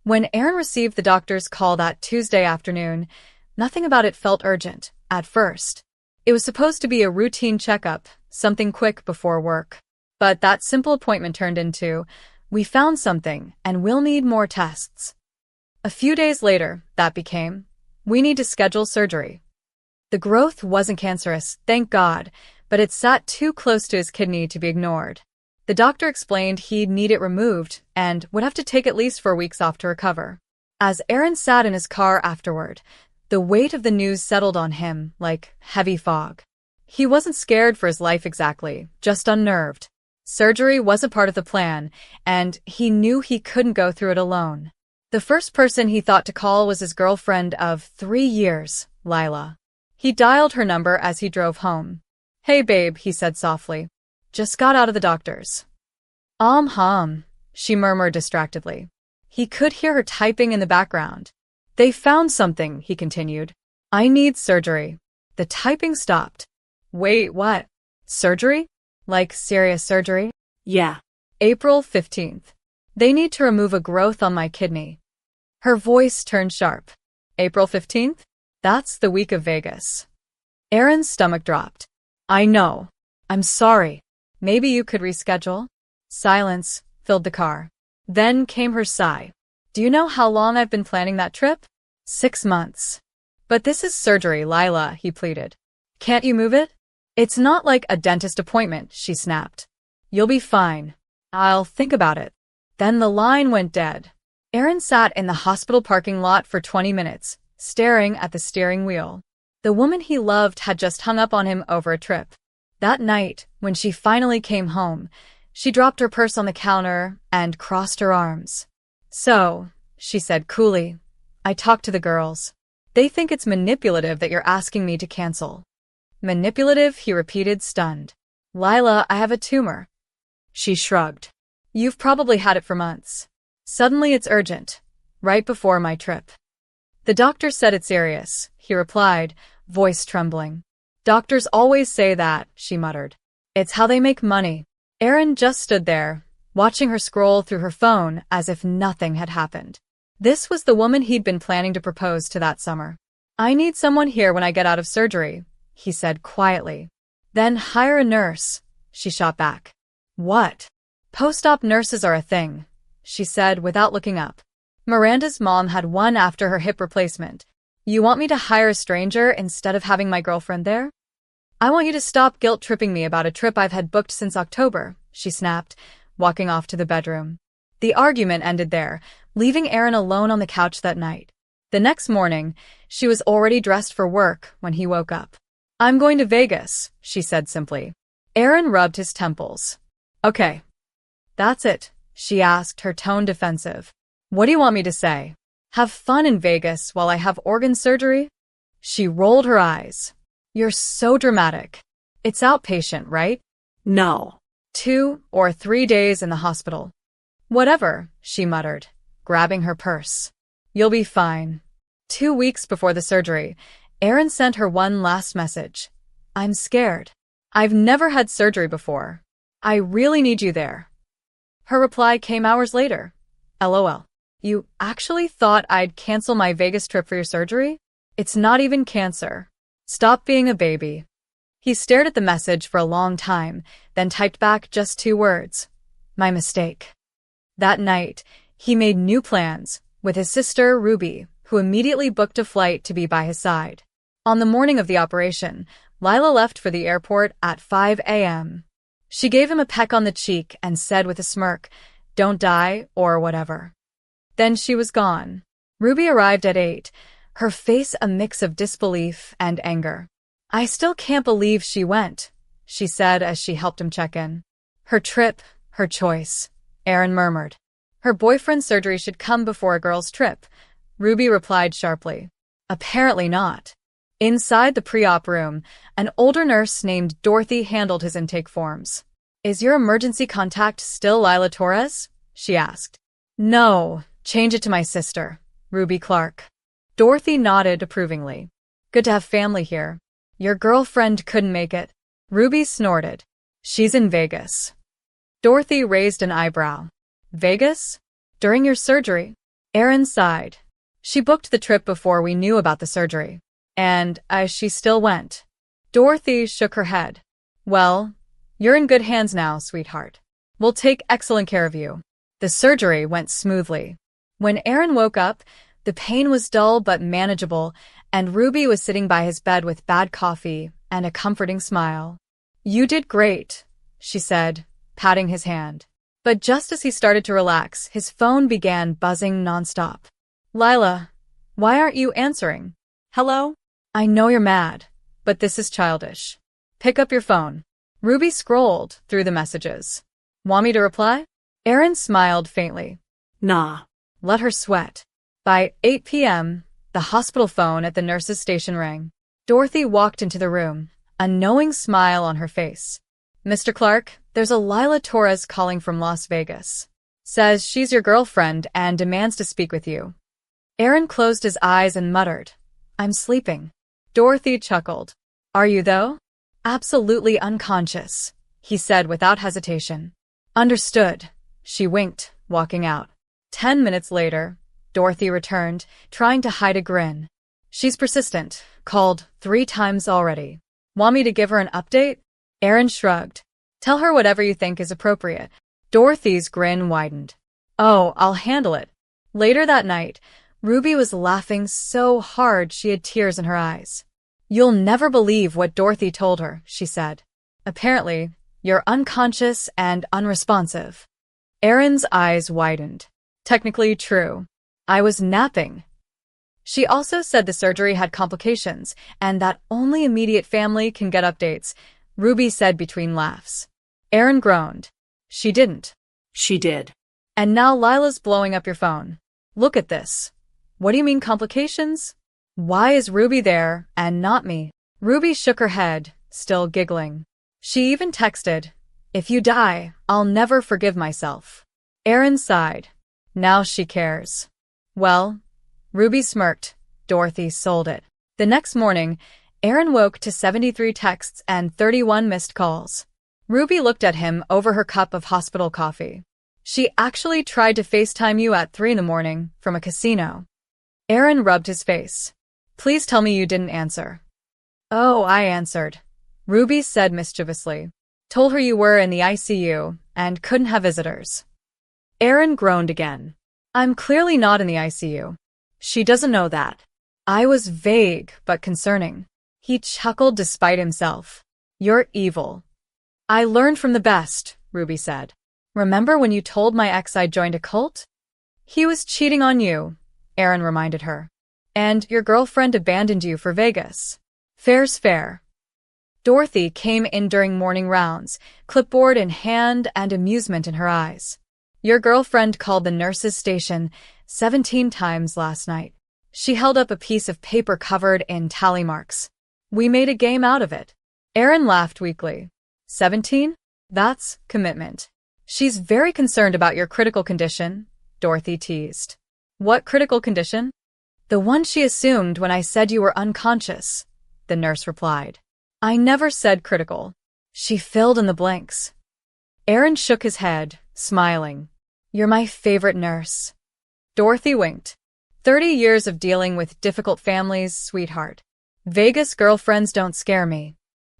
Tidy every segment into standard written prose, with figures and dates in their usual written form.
When Aaron received the doctor's call that Tuesday afternoon, nothing about it felt urgent, at first. It was supposed to be a routine checkup, something quick before work. But that simple appointment turned into, "We found something, and we'll need more tests." A few days later, that became, "We need to schedule surgery." The growth wasn't cancerous, thank God, but it sat too close to his kidney to be ignored. The doctor explained he'd need it removed and would have to take at least 4 weeks off to recover. As Aaron sat in his car afterward, the weight of the news settled on him like heavy fog. He wasn't scared for his life exactly, just unnerved. Surgery wasn't part of the plan, and he knew he couldn't go through it alone. The first person he thought to call was his girlfriend of 3 years, Lila. He dialed her number as he drove home. "Hey babe," he said softly. "Just got out of the doctor's." She murmured distractedly. He could hear her typing in the background. "They found something," he continued. "I need surgery." The typing stopped. "Wait, what? Surgery? Like serious surgery?" Yeah. "April 15th. They need to remove a growth on my kidney." Her voice turned sharp. "April 15th? That's the week of Vegas." Aaron's stomach dropped. "I know. I'm sorry. Maybe you could reschedule?" Silence filled the car. Then came her sigh. "Do you know how long I've been planning that trip? 6 months. But this is surgery, Lila," he pleaded. "Can't you move it?" "It's not like a dentist appointment," she snapped. "You'll be fine. I'll think about it." Then the line went dead. Aaron sat in the hospital parking lot for 20 minutes, staring at the steering wheel. The woman he loved had just hung up on him over a trip. That night, when she finally came home, she dropped her purse on the counter and crossed her arms. "So," she said coolly, "I talked to the girls. They think it's manipulative that you're asking me to cancel." "Manipulative?" he repeated, stunned. "Lila, I have a tumor." She shrugged. "You've probably had it for months. Suddenly it's urgent. Right before my trip." "The doctor said it's serious," he replied, voice trembling. "Doctors always say that," she muttered. "It's how they make money." Aaron just stood there, watching her scroll through her phone as if nothing had happened. This was the woman he'd been planning to propose to that summer. "I need someone here when I get out of surgery," he said quietly. "Then hire a nurse," she shot back. "What?" "Post-op nurses are a thing," she said without looking up. "Miranda's mom had one after her hip replacement. You want me to hire a stranger instead of having my girlfriend there?" "I want you to stop guilt-tripping me about a trip I've had booked since October," she snapped, walking off to the bedroom. The argument ended there, leaving Aaron alone on the couch that night. The next morning, she was already dressed for work when he woke up. "I'm going to Vegas," she said simply. Aaron rubbed his temples. "Okay. That's it?" she asked, her tone defensive. "What do you want me to say? Have fun in Vegas while I have organ surgery?" She rolled her eyes. "You're so dramatic. It's outpatient, right?" No. 2 or 3 days in the hospital. "Whatever," she muttered, grabbing her purse. "You'll be fine." 2 weeks before the surgery, Aaron sent her one last message. "I'm scared. I've never had surgery before. I really need you there." Her reply came hours later. "LOL. You actually thought I'd cancel my Vegas trip for your surgery? It's not even cancer. Stop being a baby." He stared at the message for a long time, then typed back just 2 words. "My mistake." That night, he made new plans, with his sister, Ruby, who immediately booked a flight to be by his side. On the morning of the operation, Lila left for the airport at 5 a.m. She gave him a peck on the cheek and said with a smirk, "Don't die, or whatever." Then she was gone. Ruby arrived at 8, her face a mix of disbelief and anger. "I still can't believe she went," she said as she helped him check in. "Her trip, her choice," Aaron murmured. "Her boyfriend's surgery should come before a girl's trip," Ruby replied sharply. "Apparently not." Inside the pre-op room, an older nurse named Dorothy handled his intake forms. "Is your emergency contact still Lila Torres?" she asked. "No, change it to my sister, Ruby Clark." Dorothy nodded approvingly. "Good to have family here. Your girlfriend couldn't make it." Ruby snorted. "She's in Vegas." Dorothy raised an eyebrow. "Vegas? During your surgery?" Erin sighed. She booked the trip before we knew about the surgery. And she still went. Dorothy shook her head. Well, you're in good hands now, sweetheart. We'll take excellent care of you. The surgery went smoothly. When Erin woke up, the pain was dull but manageable, and Ruby was sitting by his bed with bad coffee and a comforting smile. You did great, she said, patting his hand. But just as he started to relax, his phone began buzzing nonstop. Lila, why aren't you answering? Hello? I know you're mad, but this is childish. Pick up your phone. Ruby scrolled through the messages. Want me to reply? Erin smiled faintly. Nah. Let her sweat. By 8 p.m., the hospital phone at the nurse's station rang. Dorothy walked into the room, a knowing smile on her face. Mr. Clark, there's a Lila Torres calling from Las Vegas. Says she's your girlfriend and demands to speak with you. Erin closed his eyes and muttered, I'm sleeping. Dorothy chuckled. Are you though? Absolutely unconscious, he said without hesitation. Understood. She winked, walking out. 10 minutes later, Dorothy returned, trying to hide a grin. She's persistent. Called 3 times already. Want me to give her an update? Erin shrugged. Tell her whatever you think is appropriate. Dorothy's grin widened. Oh, I'll handle it. Later that night, Ruby was laughing so hard she had tears in her eyes. You'll never believe what Dorothy told her, she said. Apparently, you're unconscious and unresponsive. Erin's eyes widened. Technically true. I was napping. She also said the surgery had complications and that only immediate family can get updates, Ruby said between laughs. Erin groaned. She didn't. She did. And now Lila's blowing up your phone. Look at this. What do you mean complications? Why is Ruby there and not me? Ruby shook her head, still giggling. She even texted, if you die, I'll never forgive myself. Erin sighed. Now she cares. Well, Ruby smirked. Dorothy sold it. The next morning, Erin woke to 73 texts and 31 missed calls. Ruby looked at him over her cup of hospital coffee. She actually tried to FaceTime you at 3 a.m. from a casino. Erin rubbed his face. Please tell me you didn't answer. Oh, I answered. Ruby said mischievously. Told her you were in the ICU and couldn't have visitors. Erin groaned again. I'm clearly not in the ICU. She doesn't know that. I was vague but concerning. He chuckled despite himself. You're evil. I learned from the best, Ruby said. Remember when you told my ex I joined a cult? He was cheating on you, Erin reminded her. And your girlfriend abandoned you for Vegas. Fair's fair. Dorothy came in during morning rounds, clipboard in hand and amusement in her eyes. Your girlfriend called the nurse's station 17 times last night. She held up a piece of paper covered in tally marks. We made a game out of it. Erin laughed weakly. 17? That's commitment. She's very concerned about your critical condition, Dorothy teased. What critical condition? The one she assumed when I said you were unconscious, the nurse replied. I never said critical. She filled in the blanks. Erin shook his head, smiling. You're my favorite nurse. Dorothy winked. 30 years of dealing with difficult families, sweetheart. Vegas girlfriends don't scare me.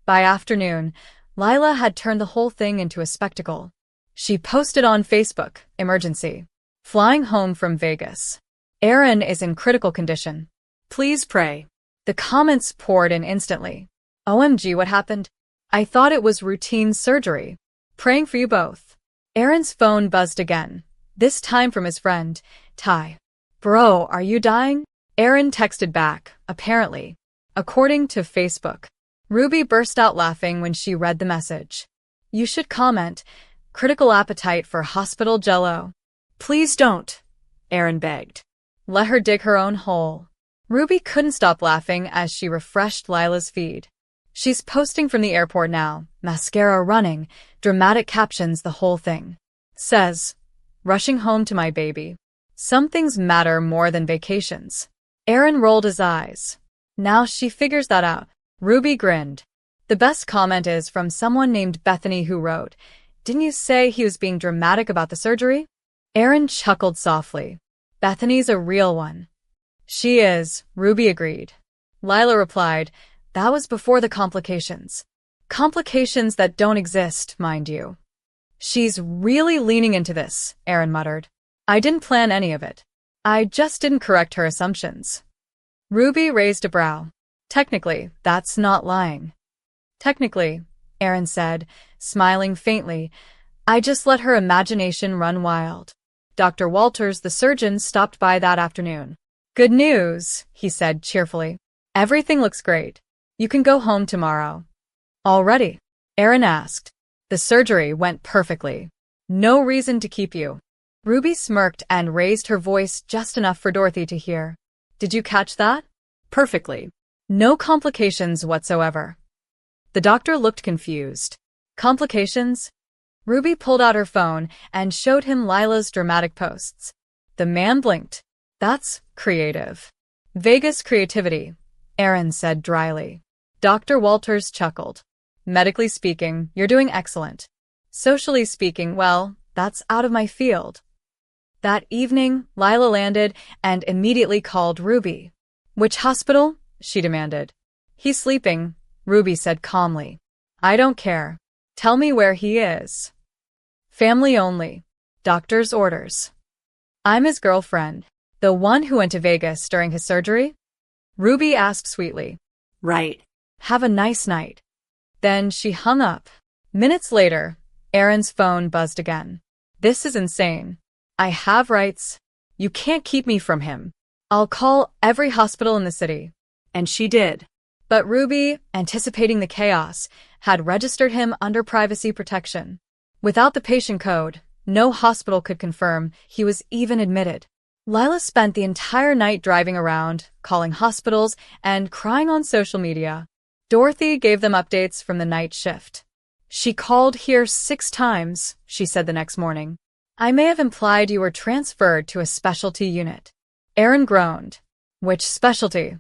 By afternoon, Lila had turned the whole thing into a spectacle. She posted on Facebook, emergency. Flying home from Vegas. Erin is in critical condition. Please pray. The comments poured in instantly. OMG, what happened? I thought it was routine surgery. Praying for you both. Erin's phone buzzed again, this time from his friend, Ty. Bro, are you dying? Erin texted back, apparently. According to Facebook. Ruby burst out laughing when she read the message. You should comment, critical appetite for hospital jello. Please don't, Erin begged. Let her dig her own hole. Ruby couldn't stop laughing as she refreshed Lila's feed. She's posting from the airport now, mascara running, dramatic captions, the whole thing. Says, rushing home to my baby. Some things matter more than vacations. Erin rolled his eyes. Now she figures that out. Ruby grinned. The best comment is from someone named Bethany who wrote, didn't you say he was being dramatic about the surgery? Erin chuckled softly. Bethany's a real one. She is, Ruby agreed. Lila replied, that was before the complications. Complications that don't exist, mind you. She's really leaning into this, Aaron muttered. I didn't plan any of it. I just didn't correct her assumptions. Ruby raised a brow. Technically, that's not lying. Technically, Aaron said, smiling faintly, I just let her imagination run wild. Dr. Walters, the surgeon, stopped by that afternoon. Good news, he said cheerfully. Everything looks great. You can go home tomorrow. Already? Aaron asked. The surgery went perfectly. No reason to keep you. Ruby smirked and raised her voice just enough for Dorothy to hear. Did you catch that? Perfectly. No complications whatsoever. The doctor looked confused. Complications? Ruby pulled out her phone and showed him Lila's dramatic posts. The man blinked. That's creative. Vegas creativity, Aaron said dryly. Dr. Walters chuckled. Medically speaking, you're doing excellent. Socially speaking, well, that's out of my field. That evening, Lila landed and immediately called Ruby. Which hospital? She demanded. He's sleeping, Ruby said calmly. I don't care. Tell me where he is. Family only. Doctor's orders. I'm his girlfriend. The one who went to Vegas during his surgery? Ruby asked sweetly. Right. Have a nice night. Then she hung up. Minutes later, Aaron's phone buzzed again. This is insane. I have rights. You can't keep me from him. I'll call every hospital in the city. And she did. But Ruby, anticipating the chaos, had registered him under privacy protection. Without the patient code, no hospital could confirm he was even admitted. Lila spent the entire night driving around, calling hospitals, and crying on social media. Dorothy gave them updates from the night shift. She called here 6 times, she said the next morning. I may have implied you were transferred to a specialty unit. Aaron groaned. Which specialty?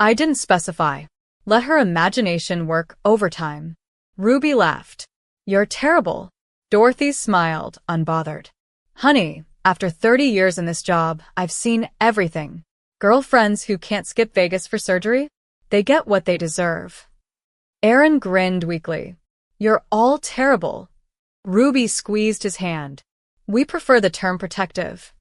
I didn't specify. Let her imagination work overtime. Ruby laughed. You're terrible. Dorothy smiled, unbothered. Honey, after 30 years in this job, I've seen everything. Girlfriends who can't skip Vegas for surgery? They get what they deserve. Aaron grinned weakly. You're all terrible. Ruby squeezed his hand. We prefer the term protective.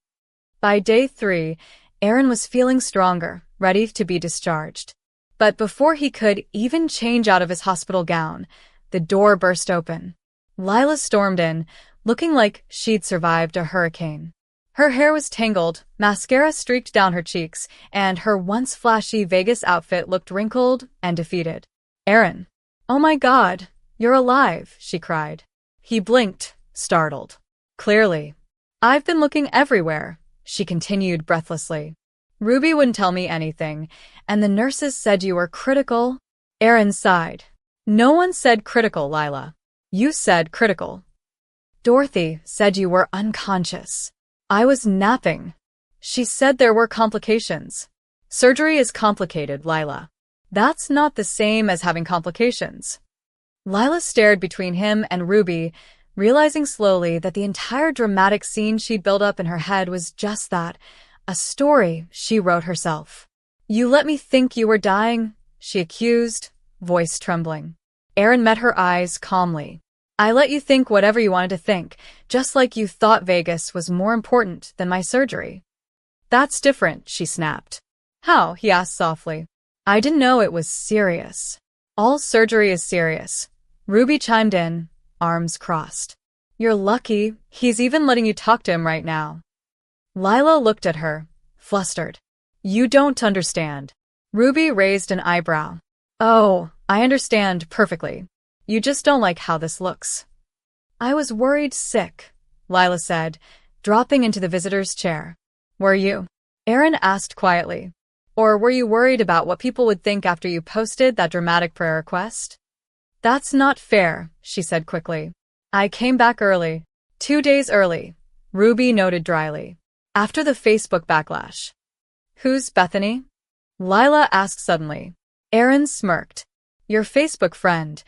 By day 3, Aaron was feeling stronger, ready to be discharged. But before he could even change out of his hospital gown, the door burst open. Lila stormed in, looking like she'd survived a hurricane. Her hair was tangled, mascara streaked down her cheeks, and her once flashy Vegas outfit looked wrinkled and defeated. Aaron. Oh my God, you're alive, she cried. He blinked, startled. Clearly. I've been looking everywhere, she continued breathlessly. Ruby wouldn't tell me anything, and the nurses said you were critical. Aaron sighed. No one said critical, Lila. You said critical. Dorothy said you were unconscious. I was napping. She said there were complications. Surgery is complicated, Lila. That's not the same as having complications. Lila stared between him and Ruby, realizing slowly that the entire dramatic scene she'd built up in her head was just that, a story she wrote herself. You let me think you were dying, she accused, voice trembling. Aaron met her eyes calmly. I let you think whatever you wanted to think, just like you thought Vegas was more important than my surgery. That's different, she snapped. How? He asked softly. I didn't know it was serious. All surgery is serious. Ruby chimed in, arms crossed. You're lucky, he's even letting you talk to him right now. Lila looked at her, flustered. You don't understand. Ruby raised an eyebrow. Oh, I understand perfectly. You just don't like how this looks. I was worried sick, Lila said, dropping into the visitor's chair. Were you? Aaron asked quietly. Or were you worried about what people would think after you posted that dramatic prayer request? That's not fair, she said quickly. I came back early. 2 days early, Ruby noted dryly. After the Facebook backlash. Who's Bethany? Lila asked suddenly. Aaron smirked. Your Facebook friend.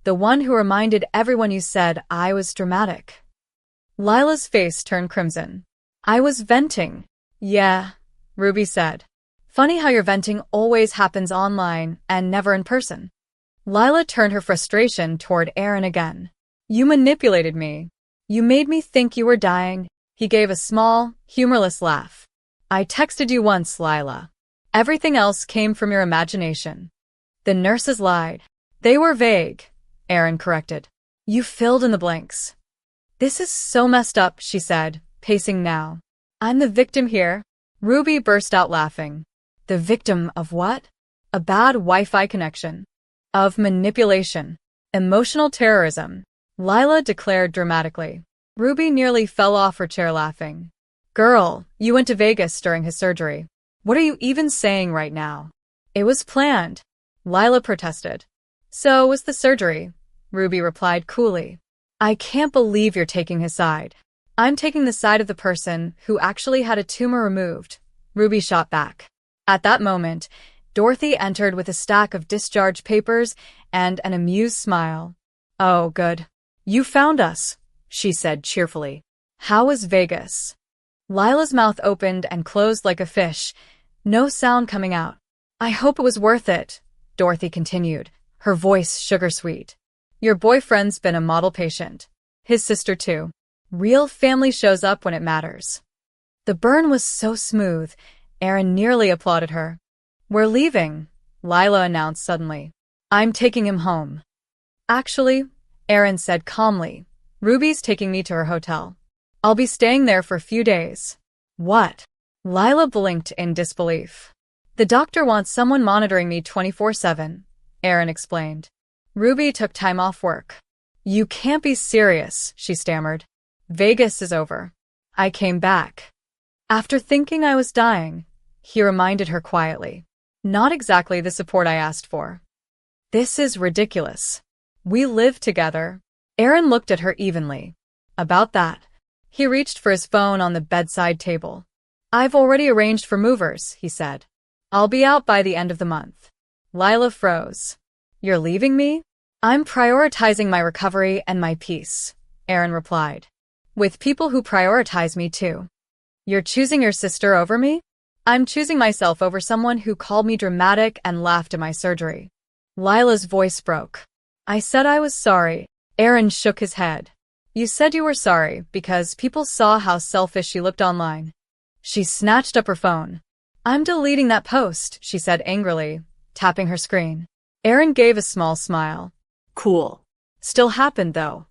The one who reminded everyone you said I was dramatic. Lila's face turned crimson. I was venting. Yeah, Ruby said. Funny how your venting always happens online and never in person. Lila turned her frustration toward Aaron again. You manipulated me. You made me think you were dying. He gave a small, humorless laugh. I texted you once, Lila. Everything else came from your imagination. The nurses lied. They were vague, Aaron corrected. You filled in the blanks. This is so messed up, she said, pacing now. I'm the victim here. Ruby burst out laughing. The victim of what? A bad Wi-Fi connection. Of manipulation. Emotional terrorism. Lila declared dramatically. Ruby nearly fell off her chair laughing. Girl, you went to Vegas during his surgery. What are you even saying right now? It was planned. Lila protested. So was the surgery, Ruby replied coolly. I can't believe you're taking his side. I'm taking the side of the person who actually had a tumor removed, Ruby shot back. At that moment, Dorothy entered with a stack of discharge papers and an amused smile. Oh, good. You found us, she said cheerfully. How was Vegas? Lila's mouth opened and closed like a fish, no sound coming out. I hope it was worth it, Dorothy continued, her voice sugar-sweet. Your boyfriend's been a model patient. His sister too. Real family shows up when it matters. The burn was so smooth, Aaron nearly applauded her. We're leaving, Lila announced suddenly. I'm taking him home. Actually, Aaron said calmly, Ruby's taking me to her hotel. I'll be staying there for a few days. What? Lila blinked in disbelief. The doctor wants someone monitoring me 24/7, Aaron explained. Ruby took time off work. You can't be serious, she stammered. Vegas is over. I came back. After thinking I was dying, he reminded her quietly. Not exactly the support I asked for. This is ridiculous. We live together. Aaron looked at her evenly. About that. He reached for his phone on the bedside table. I've already arranged for movers, he said. I'll be out by the end of the month. Lila froze. You're leaving me? I'm prioritizing my recovery and my peace, Aaron replied. With people who prioritize me too. You're choosing your sister over me? I'm choosing myself over someone who called me dramatic and laughed at my surgery. Lila's voice broke. I said I was sorry. Aaron shook his head. You said you were sorry because people saw how selfish you looked online. She snatched up her phone. I'm deleting that post, she said angrily, tapping her screen. Aaron gave a small smile. Cool. Still happened, though.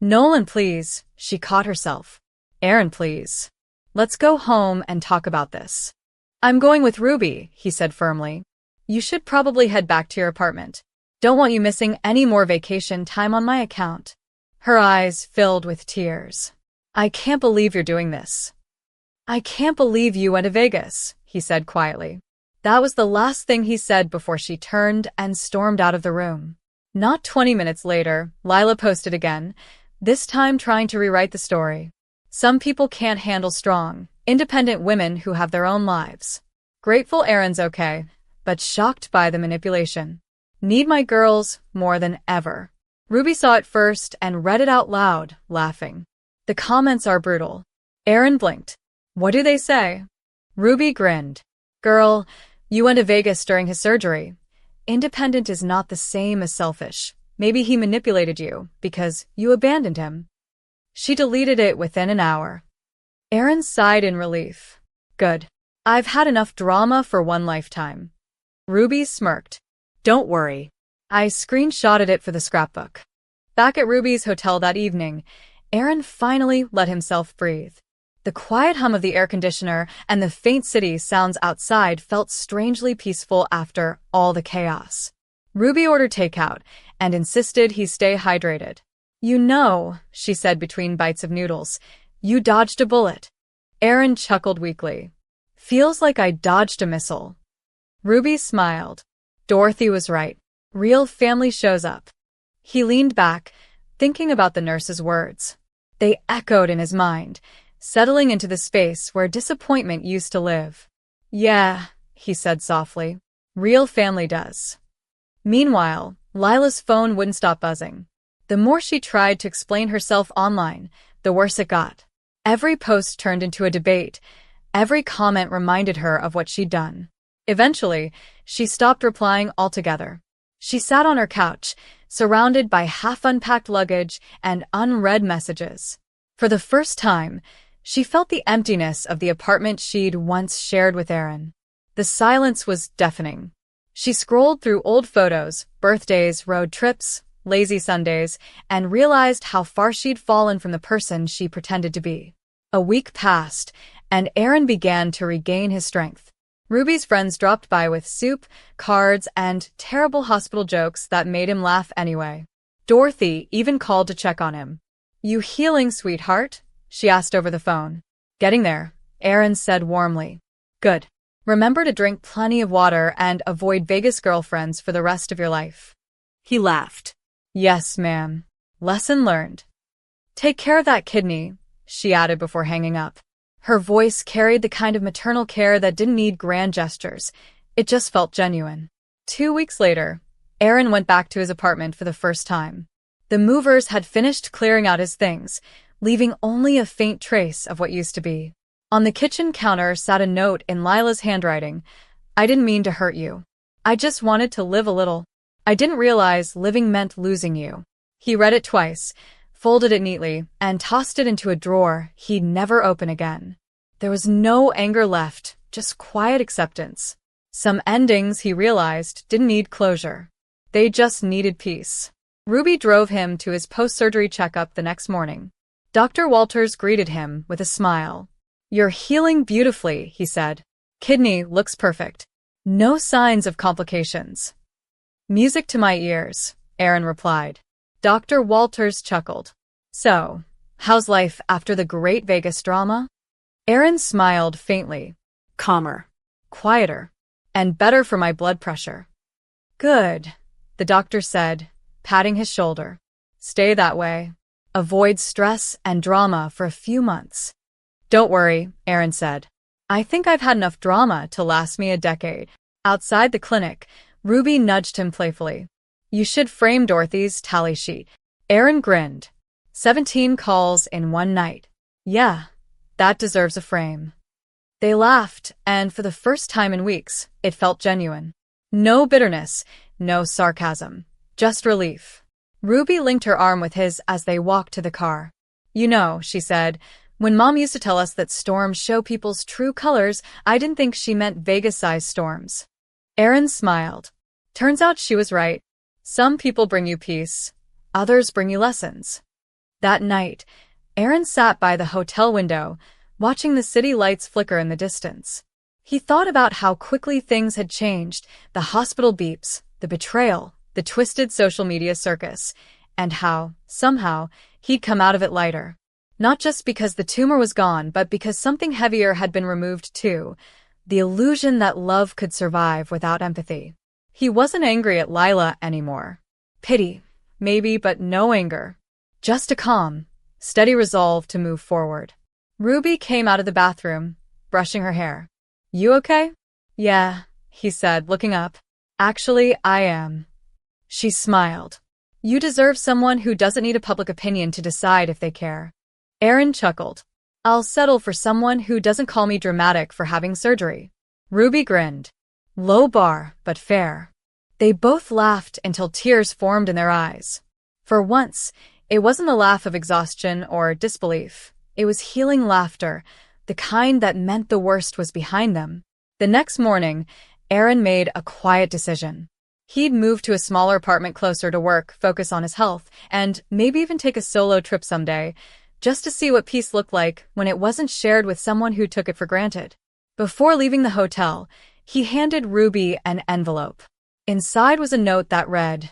Nolan, please, she caught herself. Aaron, please. Let's go home and talk about this. I'm going with Ruby, he said firmly. You should probably head back to your apartment. Don't want you missing any more vacation time on my account. Her eyes filled with tears. I can't believe you're doing this. I can't believe you went to Vegas, he said quietly. That was the last thing he said before she turned and stormed out of the room. Not 20 minutes later, Lila posted again, this time trying to rewrite the story. Some people can't handle strong, independent women who have their own lives. Grateful Aaron's okay, but shocked by the manipulation. Need my girls more than ever. Ruby saw it first and read it out loud, laughing. The comments are brutal. Aaron blinked. What do they say? Ruby grinned. Girl, you went to Vegas during his surgery. Independent is not the same as selfish. Maybe he manipulated you because you abandoned him. She deleted it within an hour. Aaron sighed in relief. Good. I've had enough drama for one lifetime. Ruby smirked. Don't worry. I screenshotted it for the scrapbook. Back at Ruby's hotel that evening, Aaron finally let himself breathe. The quiet hum of the air conditioner and the faint city sounds outside felt strangely peaceful after all the chaos. Ruby ordered takeout and insisted he stay hydrated. You know, she said between bites of noodles, you dodged a bullet. Aaron chuckled weakly. Feels like I dodged a missile. Ruby smiled. Dorothy was right. Real family shows up. He leaned back, thinking about the nurse's words. They echoed in his mind, settling into the space where disappointment used to live. Yeah, he said softly. Real family does. Meanwhile, Lila's phone wouldn't stop buzzing. The more she tried to explain herself online, the worse it got. Every post turned into a debate. Every comment reminded her of what she'd done. Eventually, she stopped replying altogether. She sat on her couch, surrounded by half-unpacked luggage and unread messages. For the first time, she felt the emptiness of the apartment she'd once shared with Aaron. The silence was deafening. She scrolled through old photos, birthdays, road trips, lazy Sundays, and realized how far she'd fallen from the person she pretended to be. A week passed, and Aaron began to regain his strength. Ruby's friends dropped by with soup, cards, and terrible hospital jokes that made him laugh anyway. Dorothy even called to check on him. "You healing, sweetheart?" she asked over the phone. "Getting there," Aaron said warmly. "Good. Remember to drink plenty of water and avoid Vegas girlfriends for the rest of your life." He laughed. "Yes, ma'am. Lesson learned." "Take care of that kidney," she added before hanging up. Her voice carried the kind of maternal care that didn't need grand gestures. It just felt genuine. 2 weeks later, Aaron went back to his apartment for the first time. The movers had finished clearing out his things, leaving only a faint trace of what used to be. On the kitchen counter sat a note in Lila's handwriting. "I didn't mean to hurt you. I just wanted to live a little. I didn't realize living meant losing you." He read it twice, folded it neatly, and tossed it into a drawer he'd never open again. There was no anger left, just quiet acceptance. Some endings, he realized, didn't need closure. They just needed peace. Ruby drove him to his post-surgery checkup the next morning. Dr. Walters greeted him with a smile. "You're healing beautifully," he said. "Kidney looks perfect. No signs of complications." "Music to my ears," Aaron replied. Dr. Walters chuckled. "So, how's life after the great Vegas drama?" Aaron smiled faintly. "Calmer, quieter, and better for my blood pressure." "Good," the doctor said, patting his shoulder. "Stay that way. Avoid stress and drama for a few months." "Don't worry," Aaron said. "I think I've had enough drama to last me a decade." Outside the clinic, Ruby nudged him playfully. "You should frame Dorothy's tally sheet." Aaron grinned. 17 calls in one night. "Yeah, that deserves a frame." They laughed, and for the first time in weeks, it felt genuine. No bitterness, no sarcasm, just relief. Ruby linked her arm with his as they walked to the car. "You know," she said, "when Mom used to tell us that storms show people's true colors, I didn't think she meant Vegas-sized storms." Aaron smiled. Turns out she was right. Some people bring you peace, others bring you lessons. That night, Aaron sat by the hotel window, watching the city lights flicker in the distance. He thought about how quickly things had changed, the hospital beeps, the betrayal, the twisted social media circus, and how, somehow, he'd come out of it lighter. Not just because the tumor was gone, but because something heavier had been removed too, the illusion that love could survive without empathy. He wasn't angry at Lila anymore. Pity, maybe, but no anger. Just a calm, steady resolve to move forward. Ruby came out of the bathroom, brushing her hair. "You okay?" "Yeah," he said, looking up. "Actually, I am." She smiled. "You deserve someone who doesn't need a public opinion to decide if they care." Aaron chuckled. "I'll settle for someone who doesn't call me dramatic for having surgery." Ruby grinned. Low bar, but fair. They both laughed until tears formed in their eyes. For once, it wasn't a laugh of exhaustion or disbelief. It was healing laughter, the kind that meant the worst was behind them. The next morning, Aaron made a quiet decision. He'd move to a smaller apartment closer to work, focus on his health, and maybe even take a solo trip someday, just to see what peace looked like when it wasn't shared with someone who took it for granted. Before leaving the hotel, he handed Ruby an envelope. Inside was a note that read,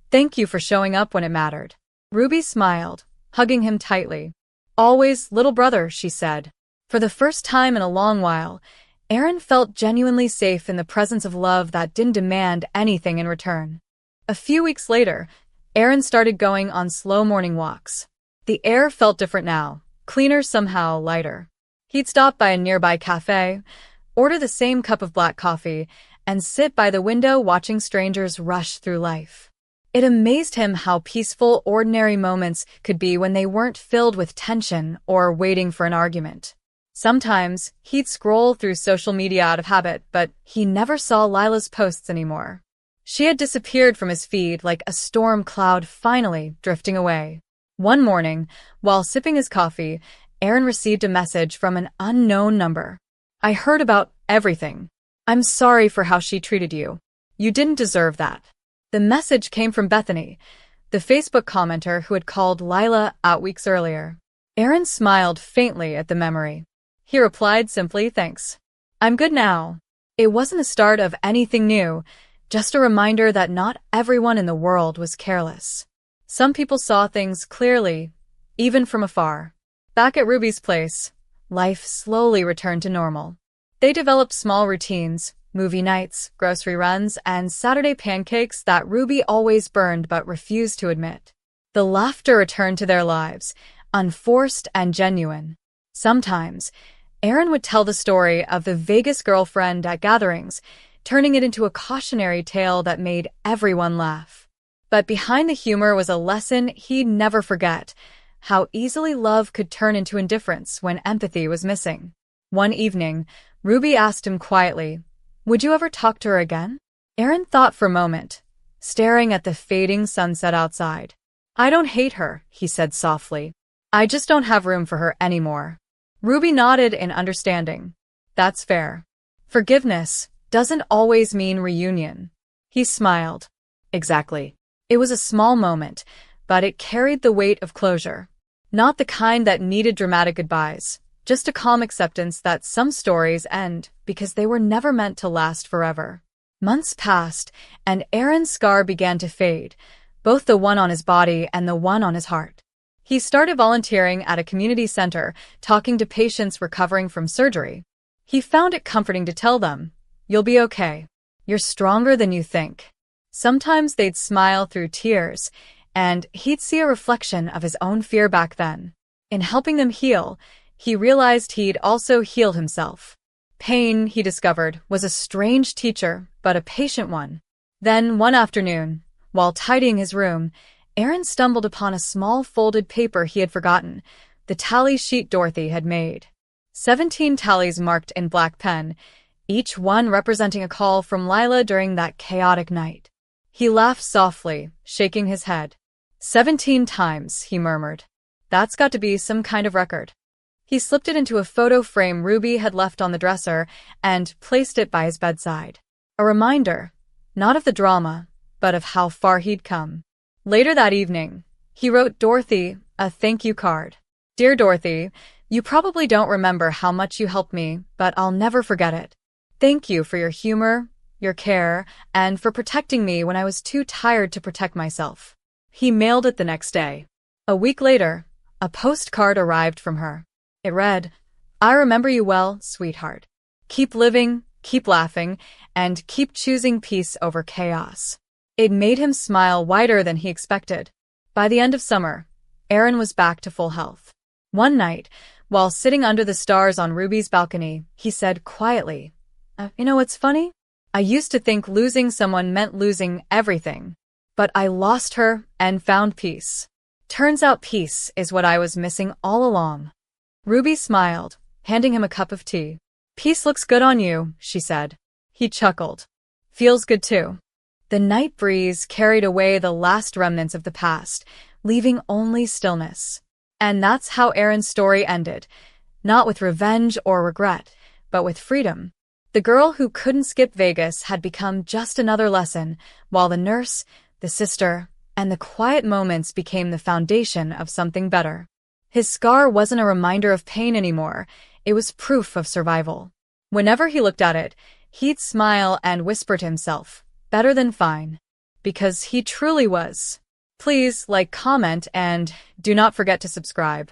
"Thank you for showing up when it mattered." Ruby smiled, hugging him tightly. "Always, little brother," she said. For the first time in a long while, Aaron felt genuinely safe in the presence of love that didn't demand anything in return. A few weeks later, Aaron started going on slow morning walks. The air felt different now, cleaner, somehow lighter. He'd stop by a nearby cafe, order the same cup of black coffee, and sit by the window watching strangers rush through life. It amazed him how peaceful ordinary moments could be when they weren't filled with tension or waiting for an argument. Sometimes, he'd scroll through social media out of habit, but he never saw Lila's posts anymore. She had disappeared from his feed like a storm cloud finally drifting away. One morning, while sipping his coffee, Aaron received a message from an unknown number. "I heard about everything. I'm sorry for how she treated you. You didn't deserve that." The message came from Bethany, the Facebook commenter who had called Lila out weeks earlier. Aaron smiled faintly at the memory. He replied simply, "Thanks. I'm good now." It wasn't the start of anything new, just a reminder that not everyone in the world was careless. Some people saw things clearly, even from afar. Back at Ruby's place, life slowly returned to normal. They developed small routines, movie nights, grocery runs, and Saturday pancakes that Ruby always burned but refused to admit. The laughter returned to their lives, unforced and genuine. Sometimes, Aaron would tell the story of the Vegas girlfriend at gatherings, turning it into a cautionary tale that made everyone laugh. But behind the humor was a lesson he'd never forget: how easily love could turn into indifference when empathy was missing. One evening, Ruby asked him quietly, "Would you ever talk to her again?" Aaron thought for a moment, staring at the fading sunset outside. "I don't hate her," he said softly. "I just don't have room for her anymore." Ruby nodded in understanding. "That's fair. Forgiveness doesn't always mean reunion." He smiled. Exactly. It was a small moment, but it carried the weight of closure. Not the kind that needed dramatic goodbyes, just a calm acceptance that some stories end because they were never meant to last forever. Months passed, and Aaron's scar began to fade, both the one on his body and the one on his heart. He started volunteering at a community center, talking to patients recovering from surgery. He found it comforting to tell them, "You'll be okay. You're stronger than you think." Sometimes they'd smile through tears, and he'd see a reflection of his own fear back then. In helping them heal, he realized he'd also healed himself. Pain, he discovered, was a strange teacher, but a patient one. Then, one afternoon, while tidying his room, Aaron stumbled upon a small folded paper he had forgotten, the tally sheet Dorothy had made. 17 tallies marked in black pen, each one representing a call from Lila during that chaotic night. He laughed softly, shaking his head. 17 times, he murmured. That's got to be some kind of record. He slipped it into a photo frame Ruby had left on the dresser and placed it by his bedside. A reminder, not of the drama, but of how far he'd come. Later that evening, he wrote Dorothy a thank you card. "Dear Dorothy, you probably don't remember how much you helped me, but I'll never forget it. Thank you for your humor, your care, and for protecting me when I was too tired to protect myself." He mailed it the next day. A week later, a postcard arrived from her. It read, "I remember you well, sweetheart. Keep living, keep laughing, and keep choosing peace over chaos." It made him smile wider than he expected. By the end of summer, Aaron was back to full health. One night, while sitting under the stars on Ruby's balcony, he said quietly, "You know what's funny? I used to think losing someone meant losing everything. But I lost her and found peace. Turns out peace is what I was missing all along." Ruby smiled, handing him a cup of tea. "Peace looks good on you," she said. He chuckled. "Feels good too." The night breeze carried away the last remnants of the past, leaving only stillness. And that's how Aaron's story ended, not with revenge or regret, but with freedom. The girl who couldn't skip Vegas had become just another lesson, while the nurse, the sister, and the quiet moments became the foundation of something better. His scar wasn't a reminder of pain anymore, it was proof of survival. Whenever he looked at it, he'd smile and whisper to himself, "Better than fine." Because he truly was. Please like, comment, and do not forget to subscribe.